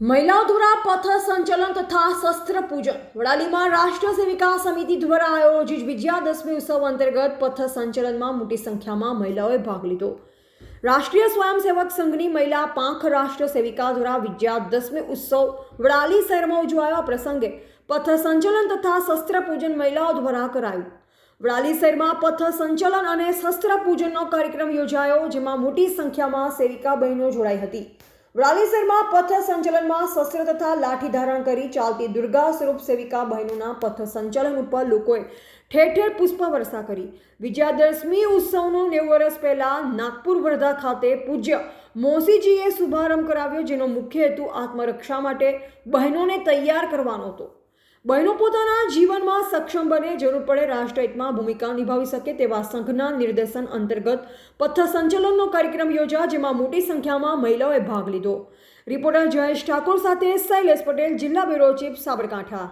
મહિલાઓ દ્વારા પથ સંચલન તથા શસ્ત્ર પૂજન વડાલીમાં રાષ્ટ્ર સેવિકા સમિતિ દ્વારા આયોજિત વિજયાદશમી ઉત્સવ અંતર્ગત પથ સંચલનમાં મોટી સંખ્યામાં મહિલાઓએ ભાગ લીધો। રાષ્ટ્રીય સ્વયંસેવક સંઘની મહિલા પાંખ રાષ્ટ્ર સેવિકા દ્વારા વિજયાદશમી ઉત્સવ વડાલી શહેરમાં ઉજવાયો। આ પ્રસંગે પથ સંચલન તથા શસ્ત્ર પૂજન મહિલાઓ દ્વારા કરાયું। વડાલી શહેરમાં પથ સંચલન અને શસ્ત્ર પૂજનનો કાર્યક્રમ યોજાયો, જેમાં મોટી સંખ્યામાં સેવિકા બહેનો જોડાઈ હતી। વડાલી શહેરમાં પથ સંચલનમાં શસ્ત્ર તથા લાઠી ધારણ કરી ચાલતી દુર્ગા સ્વરૂપ સેવિકા બહેનોના પથ સંચલન ઉપર લોકોએ ઠેર ઠેર પુષ્પવર્ષા કરી। વિજયાદશમી ઉત્સવનો 90 વર્ષ પહેલા નાગપુર વર્ધા ખાતે પૂજ્ય મોસીજીએ શુભારંભ કરાવ્યો, જેનો મુખ્ય હેતુ આત્મરક્ષા માટે બહેનોને તૈયાર કરવાનો હતો। બહેનો પોતાના જીવનમાં સક્ષમ બને, જરૂર પડે રાષ્ટ્રહિતમાં ભૂમિકા નિભાવી શકે તેવા સંઘના નિર્દેશન અંતર્ગત પથ સંચલનનો કાર્યક્રમ યોજાયો, જેમાં મોટી સંખ્યામાં મહિલાઓએ ભાગ લીધો। રિપોર્ટર જયેશ ઠાકોર સાથે શૈલેષ પટેલ, જિલ્લા બ્યુરો ચીફ, સાબરકાંઠા।